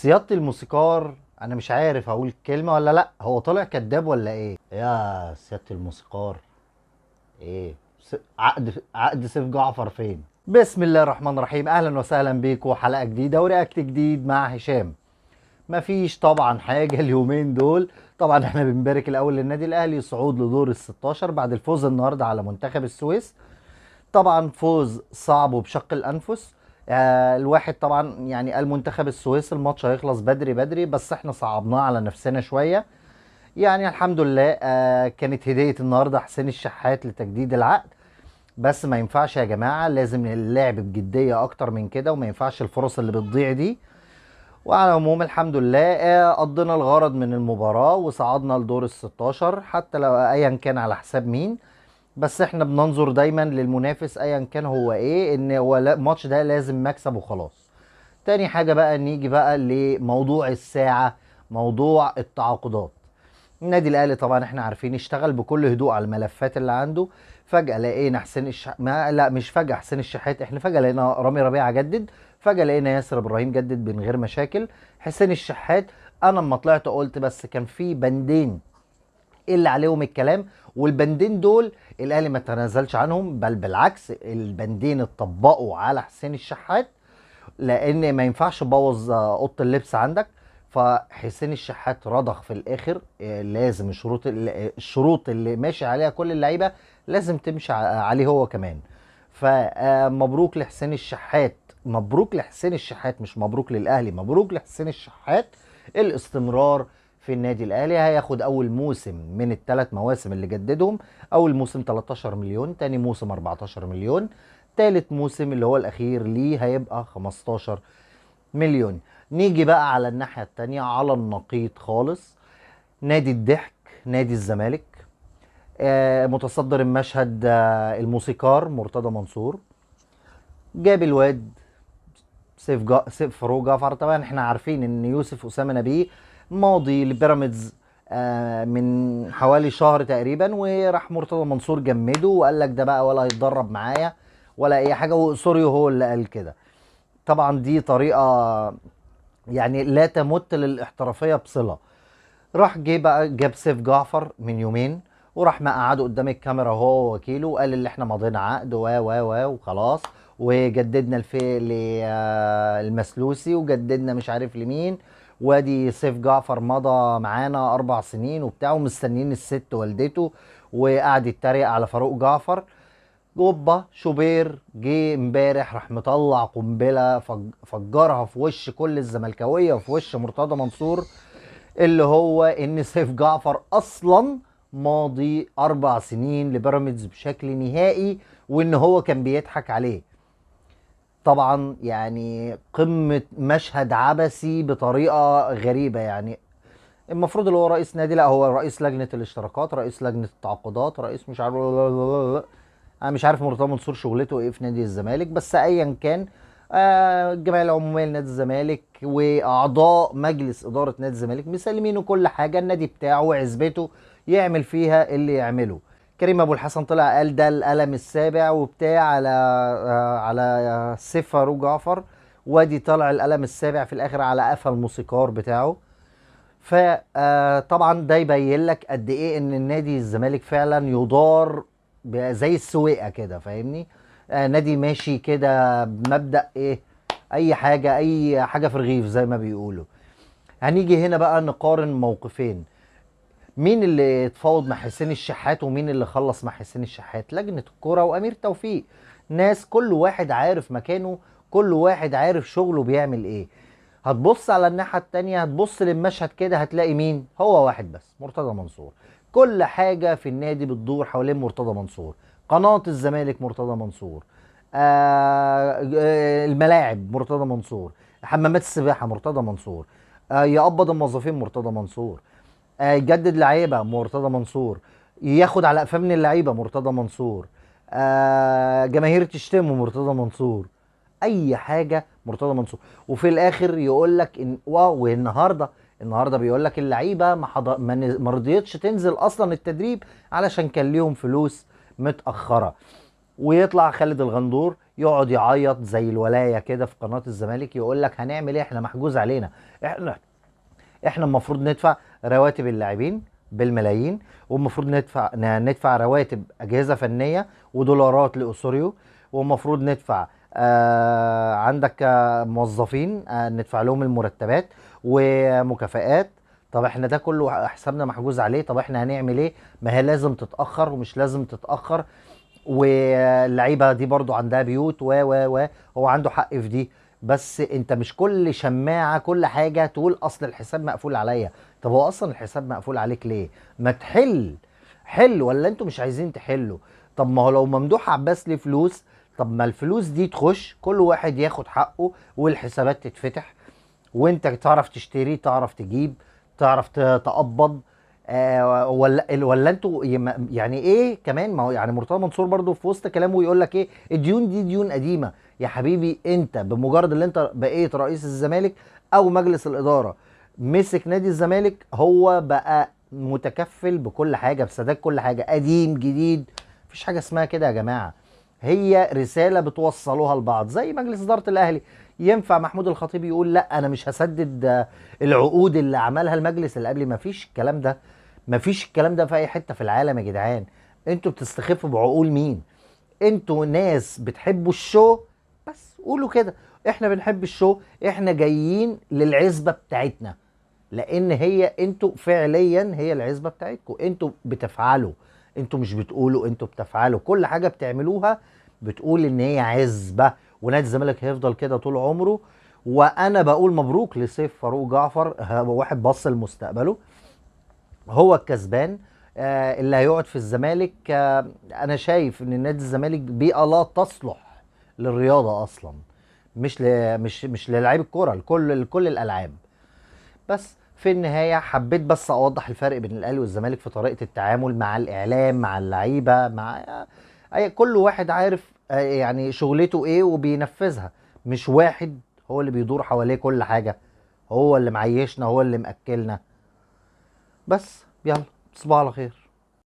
سيادة الموسيقار، انا مش عارف اقول كلمة ولا لا. هو طالع كذاب ولا ايه يا سيادة الموسيقار؟ ايه عقد سيف جعفر فين؟ بسم الله الرحمن الرحيم. اهلا وسهلا بيكم حلقة جديدة ورياكت جديد مع هشام. مفيش طبعا حاجة اليومين دول. طبعا احنا بنبارك الاول للنادي الاهلي صعود لدور ال 16 بعد الفوز النهارده على منتخب السويس. طبعا فوز صعب وبشق الانفس. الواحد طبعا يعني قال منتخب السويس الماتش هيخلص بدري بدري، بس احنا صعبناه على نفسنا شويه. يعني الحمد لله كانت هديه النهارده حسين الشحات لتجديد العقد. بس ما ينفعش يا جماعه، لازم اللعب بجديه اكتر من كده، وما ينفعش الفرص اللي بتضيع دي. وعلى العموم الحمد لله قضينا الغرض من المباراه وصعدنا لدور ال 16 حتى لو ايا كان على حساب مين. بس احنا بننظر دايما للمنافس ايا كان هو ايه، ان هو الماتش ده لازم مكسب وخلاص. تاني حاجة بقى نيجي بقى لموضوع الساعة، موضوع التعاقدات. النادي الاهلي طبعا احنا عارفين اشتغل بكل هدوء على الملفات اللي عنده. فجأة لقينا ما لا مش فجأة حسين الشحات، احنا فجأة لقينا رامي ربيعة جدد. فجأة لقينا ياسر ابراهيم جدد من غير مشاكل. حسين الشحات، انا لما طلعت قلت بس كان في بندين اللي عليهم الكلام، والبندين دول الاهلي ما تنازلش عنهم، بل بالعكس البندين اتطبقوا على حسين الشحات. لان ما ينفعش تبوظ اوضه اللبس عندك. فحسين الشحات رضخ في الاخر. لازم الشروط اللي ماشي عليها كل اللعيبه لازم تمشي عليه هو كمان. فمبروك لحسين الشحات. مبروك لحسين الشحات، مش مبروك للاهلي، مبروك لحسين الشحات. الاستمرار في النادي الاهلي هياخد اول موسم من الثلاث مواسم اللي جددهم. اول موسم 13 مليون، تاني موسم 14 مليون، تالت موسم اللي هو الاخير ليه هيبقى 15 مليون. نيجي بقى على الناحية التانية على النقيض خالص. نادي الضحك، نادي الزمالك. متصدر المشهد الموسيقار مرتضى منصور. جاب الواد سيف فاروق جعفر. طبعا احنا عارفين ان يوسف اسامه نبيه ماضي لبيراميدز من حوالي شهر تقريبا، وراح مرتضى منصور جمده وقال لك ده بقى ولا هيتدرب معايا ولا اي حاجه، وسوريو هو اللي قال كده. طبعا دي طريقه يعني لا تمت للاحترافيه بصله. راح جه بقى جاب سيف جعفر من يومين، وراح ما قعده قدام الكاميرا هو وكيله وقال اللي احنا ماضيين عقد و وخلاص. وجددنا المسلوسي، وجددنا مش عارف لمين. وادي سيف جعفر مضى معانا 4 سنين وبتاع، ومستنيين الست والدته. وقعد يتريق على فاروق جعفر. جوبا شوبير جه امبارح راح مطلع قنبله فجرها في وش كل الزملكاويه وفي وش مرتضى منصور، اللي هو ان سيف جعفر اصلا ماضي 4 سنين لبيراميدز بشكل نهائي، وان هو كان بيضحك عليه. طبعا يعني قمة مشهد عبثي بطريقة غريبة يعني. المفروض اللي هو رئيس نادي، لا هو رئيس لجنة الاشتراكات، رئيس لجنة التعاقدات، رئيس مش عارف. انا مش عارف مرتضى منصور شغلته ايه في نادي الزمالك، بس ايا كان الجمعيه العموميه لنادي الزمالك واعضاء مجلس اداره نادي الزمالك مسلمينه كل حاجه، النادي بتاعه وعزبته يعمل فيها اللي يعمله. كريم ابو الحسن طلع قال ده القلم السابع وبتاع على سيف فاروق جعفر. وادي طلع القلم السابع في الاخر على قفا الموسيقار بتاعه. فطبعا ده يبين لك قد ايه ان النادي الزمالك فعلا يدار زي السويقه كده، فاهمني؟ نادي ماشي كده بمبدأ ايه، اي حاجه في رغيف زي ما بيقولوا. هنيجي هنا بقى نقارن موقفين. مين اللي اتفاوض مع حسين الشحات ومين اللي خلص مع حسين الشحات؟ لجنة الكرة وامير توفيق. ناس كل واحد عارف مكانه، كل واحد عارف شغله بيعمل ايه. هتبص على الناحية التانية، هتبص للمشهد كده هتلاقي مين هو؟ واحد بس، مرتضى منصور. كل حاجة في النادي بتدور حوالين مرتضى منصور. قناة الزمالك مرتضى منصور، الملاعب مرتضى منصور، حمامات السباحة مرتضى منصور، يقبض الموظفين مرتضى منصور، يجدد لعيبة مرتضى منصور، ياخد على قفاه من اللعيبة مرتضى منصور، جماهير تشتمه مرتضى منصور، اي حاجه مرتضى منصور. وفي الاخر يقول لك ان واو، النهارده بيقول لك اللعيبه ما رضيتش تنزل اصلا التدريب علشان كان ليهم فلوس متاخره. ويطلع خالد الغندور يقعد يعيط زي الولايه كده في قناه الزمالك، يقول لك هنعمل ايه، احنا محجوز علينا. احنا المفروض ندفع رواتب اللاعبين بالملايين، والمفروض ندفع رواتب اجهزه فنيه ودولارات لاوسوريو، والمفروض ندفع عندك موظفين ندفع لهم المرتبات ومكافآت. طب احنا ده كله حسابنا محجوز عليه، طب احنا هنعمل ايه؟ ما هي لازم تتاخر ومش لازم تتاخر، واللعيبه دي برضو عندها بيوت و هو عنده حق في دي. بس انت مش كل شماعه كل حاجه تقول اصل الحساب مقفول عليا. طب هو اصلا الحساب مقفول عليك ليه؟ ما تحل، حل، ولا انتوا مش عايزين تحلوا؟ طب ما هو لو ممدوح عباس ليه فلوس، طب ما الفلوس دي تخش كل واحد ياخد حقه والحسابات تتفتح، وانت تعرف تشتري، تعرف تجيب، تعرف تقبض. ولا انتوا يعني ايه كمان؟ ما هو يعني مرتضى منصور برضو في وسط كلامه يقول لك ايه؟ الديون دي ديون قديمه. يا حبيبي انت بمجرد اللي انت بقيت رئيس الزمالك او مجلس الاداره مسك نادي الزمالك، هو بقى متكفل بكل حاجه، بسداد كل حاجه، قديم جديد. مفيش حاجه اسمها كده يا جماعه. هي رساله بتوصلوها لبعض، زي مجلس اداره الاهلي. ينفع محمود الخطيب يقول لا انا مش هسدد العقود اللي عملها المجلس اللي قبلي؟ مفيش الكلام ده. مفيش الكلام ده في اي حته في العالم يا جدعان. انتوا بتستخفوا بعقول مين؟ انتوا ناس بتحبوا الشو، بس قولوا كده. احنا بنحب الشو، احنا جايين للعزبه بتاعتنا، لان هي انتوا فعليا هي العزبه بتاعتكم. انتوا بتفعلوا، انتوا مش بتقولوا، انتوا بتفعلوا. كل حاجه بتعملوها بتقول ان هي عزبه، ونادي الزمالك هيفضل كده طول عمره. وانا بقول مبروك لسيف فاروق جعفر، واحد بص لمستقبله، هو الكسبان. اللي هيقعد في الزمالك، انا شايف ان نادي الزمالك بيئه لا تصلح للرياضه اصلا، مش للاعيب الكوره، لكل الالعاب. بس في النهايه حبيت بس اوضح الفرق بين الاهلي والزمالك في طريقه التعامل مع الاعلام، مع اللعيبه، مع كل واحد عارف يعني شغلته ايه وبينفذها. مش واحد هو اللي بيدور حواليه كل حاجه، هو اللي معيشنا، هو اللي مأكلنا. بس يلا، تصبحوا على خير.